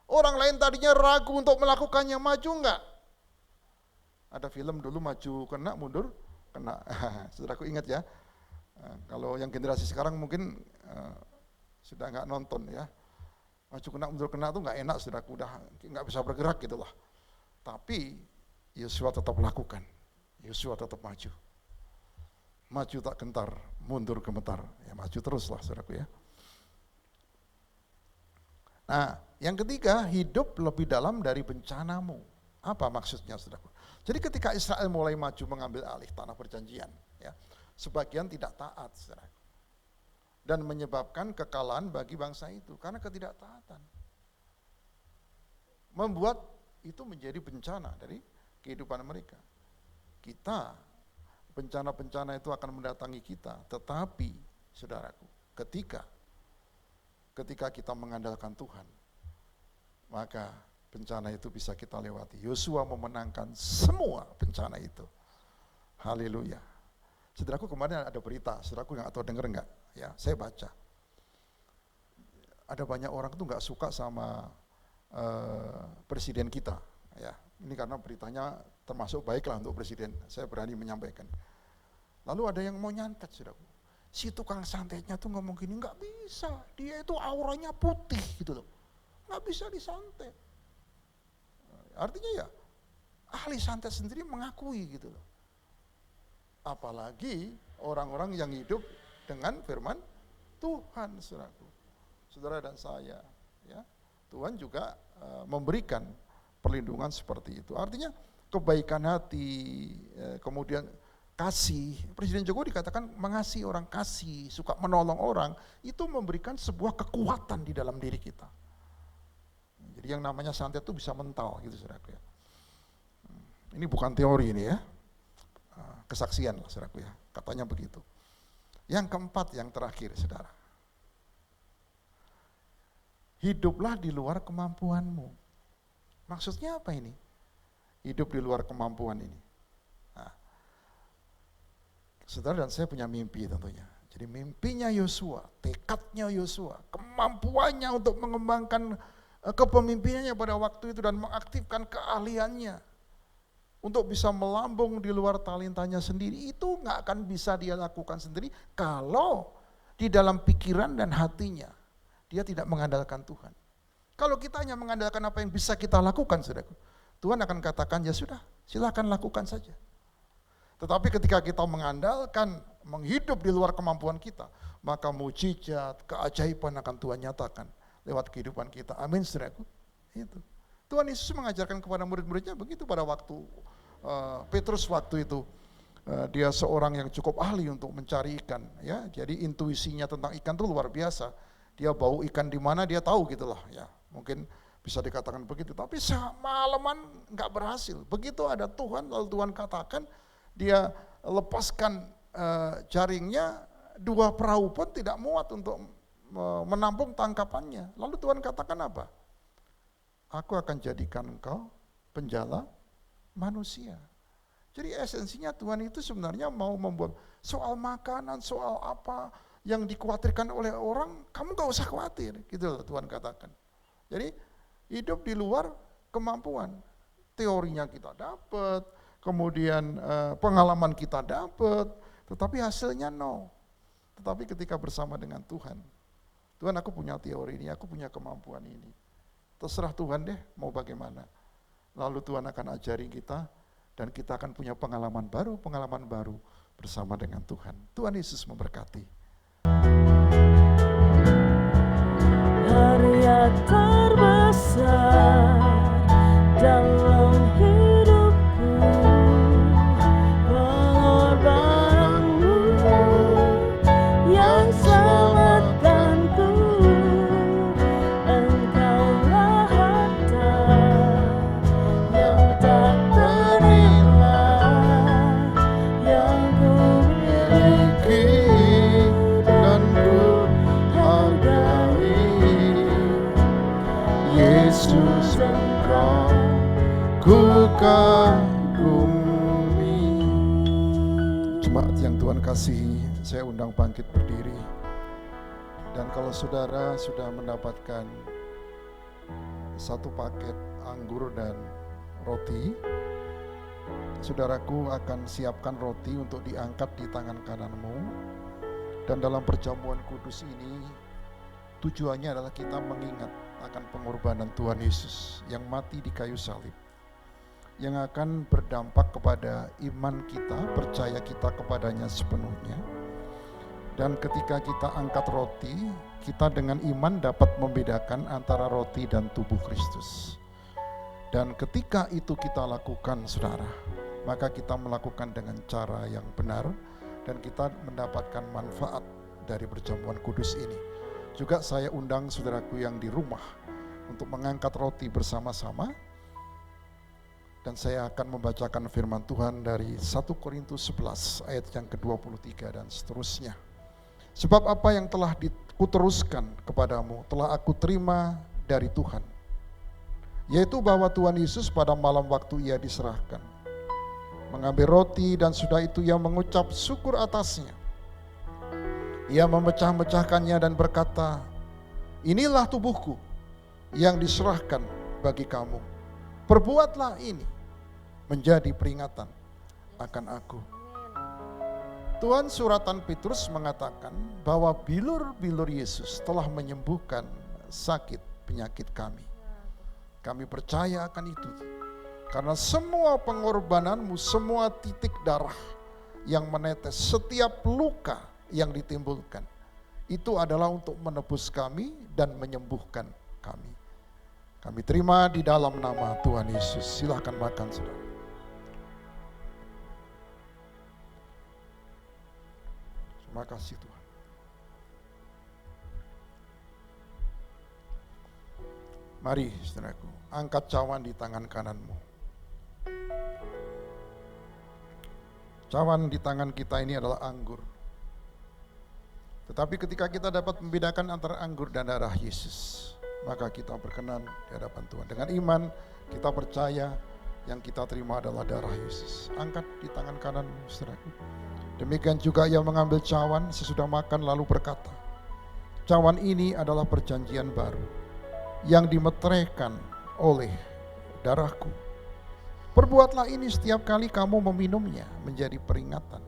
Orang lain tadinya ragu untuk melakukannya, maju enggak? Ada film dulu maju kena, mundur kena. Saudaraku ingat ya. Kalau yang generasi sekarang mungkin sudah enggak nonton ya. Maju kena, mundur kena itu enggak enak, saudaraku, udah enggak bisa bergerak gitulah. Tapi Yosua tetap lakukan. Yosua tetap maju. Maju tak gentar, mundur gemetar. Ya maju teruslah, saudaraku ya. Nah, yang ketiga, hidup lebih dalam dari bencanamu. Apa maksudnya, saudaraku? Jadi ketika Israel mulai maju mengambil alih tanah perjanjian, ya, sebagian tidak taat, saudaraku. Dan menyebabkan kekalahan bagi bangsa itu karena ketidaktaatan. Membuat itu menjadi bencana dari kehidupan mereka. Bencana-bencana itu akan mendatangi kita, tetapi saudaraku, ketika kita mengandalkan Tuhan, maka bencana itu bisa kita lewati. Yosua memenangkan semua bencana itu. Haleluya. Saudaraku, kemarin ada berita, saudaraku nggak tahu denger nggak? Ya, saya baca. Ada banyak orang tuh nggak suka sama presiden kita. Ya, ini karena beritanya termasuk baiklah untuk presiden. Saya berani menyampaikan. Lalu ada yang mau nyantet, saudaraku. Si tukang santetnya tuh ngomong gini, nggak bisa, dia itu auranya putih gitu loh, nggak bisa disantet. Artinya ya, ahli santet sendiri mengakui gitu loh. Apalagi orang-orang yang hidup dengan firman Tuhan, saudaraku, saudara dan saya, ya, Tuhan juga memberikan perlindungan seperti itu. Artinya kebaikan hati, kemudian kasih. Presiden Jokowi dikatakan mengasihi orang, kasih, suka menolong orang, itu memberikan sebuah kekuatan di dalam diri kita. Jadi yang namanya santet itu bisa mental gitu, saudaraku ya. Ini bukan teori ini ya, kesaksian lah, saudaraku ya, katanya begitu. Yang keempat, yang terakhir, saudara, hiduplah di luar kemampuanmu. Maksudnya apa ini? Hidup di luar kemampuan ini. Saudara dan saya punya mimpi tentunya. Jadi mimpinya Yosua, tekadnya Yosua, kemampuannya untuk mengembangkan kepemimpinannya pada waktu itu dan mengaktifkan keahliannya untuk bisa melambung di luar talentanya sendiri. Itu nggak akan bisa dia lakukan sendiri kalau di dalam pikiran dan hatinya dia tidak mengandalkan Tuhan. Kalau kita hanya mengandalkan apa yang bisa kita lakukan, saudaraku, Tuhan akan katakan, ya sudah, silakan lakukan saja. Tetapi ketika kita mengandalkan, menghidup di luar kemampuan kita, maka mujizat, keajaiban akan Tuhan nyatakan lewat kehidupan kita. Amin, saudaraku. Itu. Tuhan Yesus mengajarkan kepada murid-muridnya begitu pada waktu Petrus waktu itu. Dia seorang yang cukup ahli untuk mencari ikan, ya. Jadi intuisinya tentang ikan itu luar biasa. Dia bau ikan di mana dia tahu gitulah, ya. Mungkin bisa dikatakan begitu. Tapi semalaman nggak berhasil. Begitu ada Tuhan, lalu Tuhan katakan dia lepaskan jaringnya, 2 perahu pun tidak muat untuk menampung tangkapannya. Lalu Tuhan katakan apa? Aku akan jadikan engkau penjala manusia. Jadi esensinya Tuhan itu sebenarnya mau membuat soal makanan, soal apa yang dikhawatirkan oleh orang, kamu gak usah khawatir, gitu loh Tuhan katakan. Jadi hidup di luar kemampuan, teorinya kita dapat, kemudian pengalaman kita dapat, tetapi hasilnya no. Tetapi ketika bersama dengan Tuhan, Tuhan aku punya teori ini, aku punya kemampuan ini. Terserah Tuhan deh mau bagaimana. Lalu Tuhan akan ajari kita dan kita akan punya pengalaman baru bersama dengan Tuhan. Tuhan Yesus memberkati. Karya terbesar dalam hidupku, pengorbananmu yang selamatkanku. Engkaulah harta yang tak ternilai, yang ku miliki Dan ku hargai Yesus engkau ku kagumi. Jemaat yang Tuhan kasihi, saya undang bangkit berdiri. Dan kalau saudara sudah mendapatkan 1 paket anggur dan roti, saudaraku akan siapkan roti untuk diangkat di tangan kananmu. Dan dalam perjamuan kudus ini, tujuannya adalah kita mengingat akan pengorbanan Tuhan Yesus yang mati di kayu salib, yang akan berdampak kepada iman kita, percaya kita kepadanya sepenuhnya. Dan ketika kita angkat roti, kita dengan iman dapat membedakan antara roti dan tubuh Kristus. Dan ketika itu kita lakukan, saudara, maka kita melakukan dengan cara yang benar, dan kita mendapatkan manfaat dari perjamuan kudus ini. Juga saya undang saudaraku yang di rumah untuk mengangkat roti bersama-sama. Dan saya akan membacakan firman Tuhan dari 1 Korintus 11 ayat yang ke-23 dan seterusnya. Sebab apa yang telah kuteruskan kepadamu telah aku terima dari Tuhan, yaitu bahwa Tuhan Yesus pada malam waktu ia diserahkan, mengambil roti dan sudah itu ia mengucap syukur atasnya. Ia memecah-mecahkannya dan berkata, inilah tubuhku yang diserahkan bagi kamu. Perbuatlah ini menjadi peringatan akan aku. Tuhan suratan Petrus mengatakan bahwa bilur-bilur Yesus telah menyembuhkan sakit penyakit kami. Kami percaya akan itu. Karena semua pengorbananmu, semua titik darah yang menetes, setiap luka yang ditimbulkan, itu adalah untuk menebus kami dan menyembuhkan kami. Kami terima di dalam nama Tuhan Yesus. Silakan makan, saudara. Terima kasih Tuhan. Mari saudaraku, angkat cawan di tangan kananmu. Cawan di tangan kita ini adalah anggur. Tetapi ketika kita dapat membedakan antara anggur dan darah Yesus, maka kita berkenan di hadapan Tuhan. Dengan iman kita percaya yang kita terima adalah darah Yesus. Angkat di tangan kananmu, saudaraku. Demikian juga ia mengambil cawan sesudah makan lalu berkata, cawan ini adalah perjanjian baru yang dimeteraikan oleh darahku. Perbuatlah ini setiap kali kamu meminumnya menjadi peringatan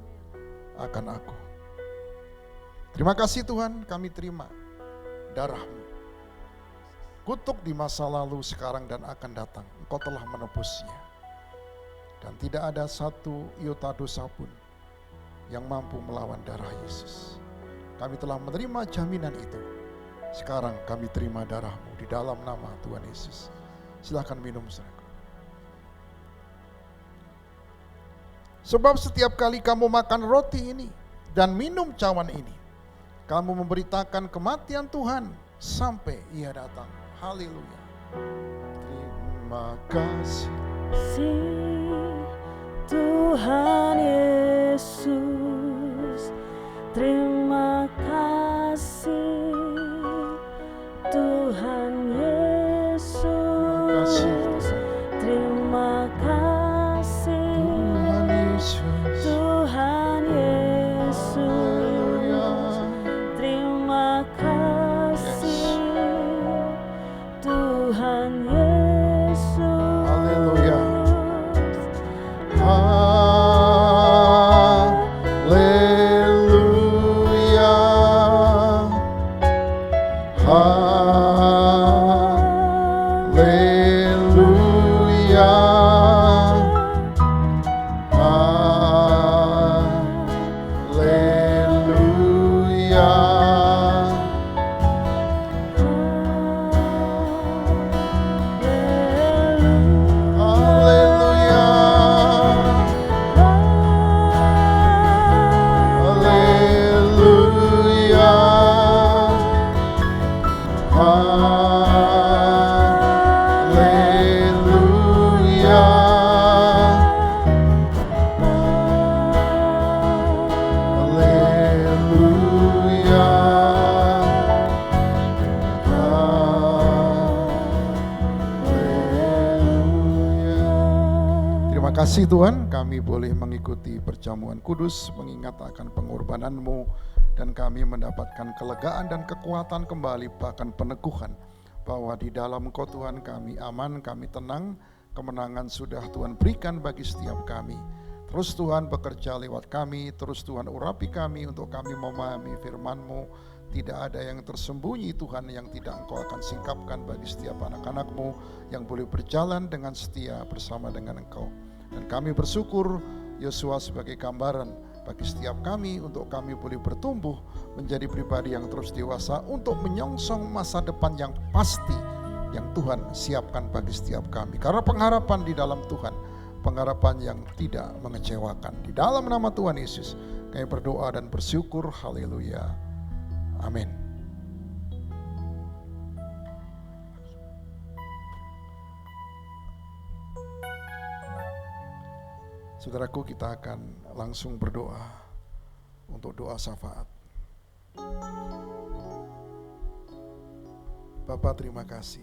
akan aku. Terima kasih Tuhan, kami terima darah-Mu. Kutuk di masa lalu, sekarang dan akan datang, Engkau telah menebusnya. Dan tidak ada satu iota dosa pun yang mampu melawan darah Yesus. Kami telah menerima jaminan itu. Sekarang kami terima darah-Mu di dalam nama Tuhan Yesus. Silakan minum saudara. Sebab setiap kali kamu makan roti ini dan minum cawan ini, kamu memberitakan kematian Tuhan sampai Ia datang. Haleluya. Terima kasih Tuhan Yesus. Terima kasih Tuhan Yesus. Terima kasih Tuhan Yesus. Terima kasih Tuhan Yesus. Haleluya. Kasih Tuhan, kami boleh mengikuti perjamuan kudus, mengingat akan pengorbanan-Mu, dan kami mendapatkan kelegaan dan kekuatan kembali, bahkan peneguhan, bahwa di dalam Engkau Tuhan kami aman, kami tenang, kemenangan sudah Tuhan berikan bagi setiap kami. Terus Tuhan bekerja lewat kami, terus Tuhan urapi kami untuk kami memahami firman-Mu. Tidak ada yang tersembunyi Tuhan yang tidak Engkau akan singkapkan bagi setiap anak-anak-Mu yang boleh berjalan dengan setia bersama dengan Engkau. Dan kami bersyukur Yosua sebagai gambaran bagi setiap kami untuk kami boleh bertumbuh menjadi pribadi yang terus dewasa untuk menyongsong masa depan yang pasti yang Tuhan siapkan bagi setiap kami. Karena pengharapan di dalam Tuhan, pengharapan yang tidak mengecewakan. Di dalam nama Tuhan Yesus kami berdoa dan bersyukur. Haleluya. Amin. Saudaraku, kita akan langsung berdoa untuk doa syafaat. Bapa, terima kasih.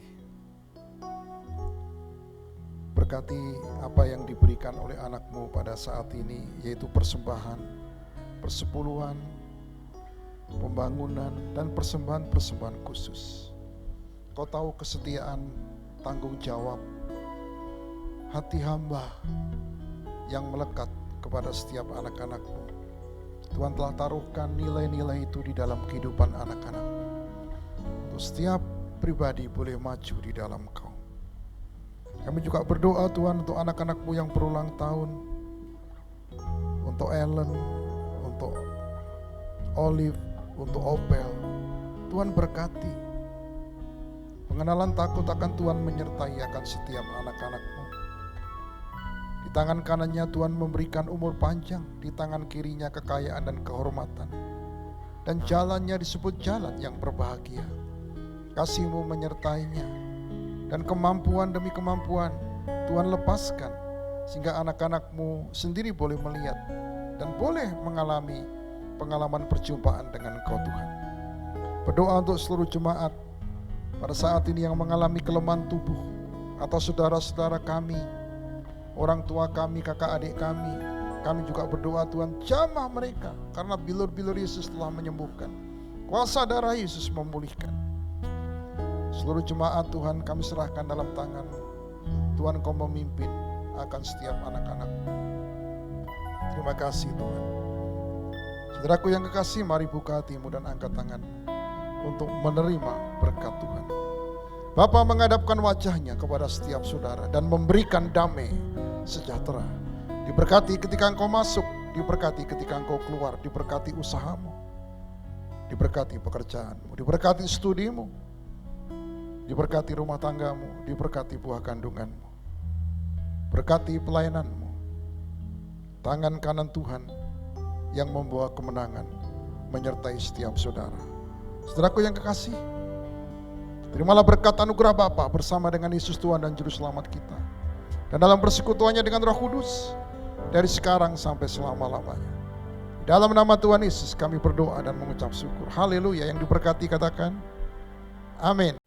Berkati apa yang diberikan oleh anak-Mu pada saat ini, yaitu persembahan, persepuluhan, pembangunan, dan persembahan-persembahan khusus. Kau tahu kesetiaan, tanggung jawab, hati hamba yang melekat kepada setiap anak-anak-Mu. Tuhan telah taruhkan nilai-nilai itu di dalam kehidupan anak-anak-Mu. Untuk setiap pribadi boleh maju di dalam Kau. Kami juga berdoa Tuhan untuk anak-anak-Mu yang berulang tahun. Untuk Ellen, untuk Olive, untuk Opel. Tuhan berkati. Pengenalan takut akan Tuhan menyertai akan setiap anak-anak-Mu. Di tangan kanannya Tuhan memberikan umur panjang, di tangan kirinya kekayaan dan kehormatan. Dan jalannya disebut jalan yang berbahagia. Kasih-Mu menyertainya. Dan kemampuan demi kemampuan Tuhan lepaskan. Sehingga anak-anak-Mu sendiri boleh melihat dan boleh mengalami pengalaman perjumpaan dengan Engkau Tuhan. Berdoa untuk seluruh jemaat pada saat ini yang mengalami kelemahan tubuh. Atau saudara-saudara kami, orang tua kami, kakak adik kami juga berdoa Tuhan jamah mereka, karena bilur-bilur Yesus telah menyembuhkan. Kuasa darah Yesus memulihkan. Seluruh jemaat Tuhan kami serahkan dalam tangan. Tuhan Engkau memimpin akan setiap anak-anak. Terima kasih Tuhan. Saudaraku yang kekasih, mari buka hatimu dan angkat tangan untuk menerima berkat Tuhan. Bapa menghadapkan wajahnya kepada setiap saudara dan memberikan damai sejahtera. Diberkati ketika engkau masuk, diberkati ketika engkau keluar, diberkati usahamu, diberkati pekerjaanmu, diberkati studimu, diberkati rumah tanggamu, diberkati buah kandunganmu, berkati pelayananmu. Tangan kanan Tuhan yang membawa kemenangan menyertai setiap saudara. Saudaraku yang kekasih, terimalah berkat anugerah Bapa bersama dengan Yesus Tuhan dan Juru Selamat kita. Dan dalam persekutuannya dengan Roh Kudus, dari sekarang sampai selama-lamanya. Dalam nama Tuhan Yesus kami berdoa dan mengucap syukur. Haleluya, yang diberkati katakan amin.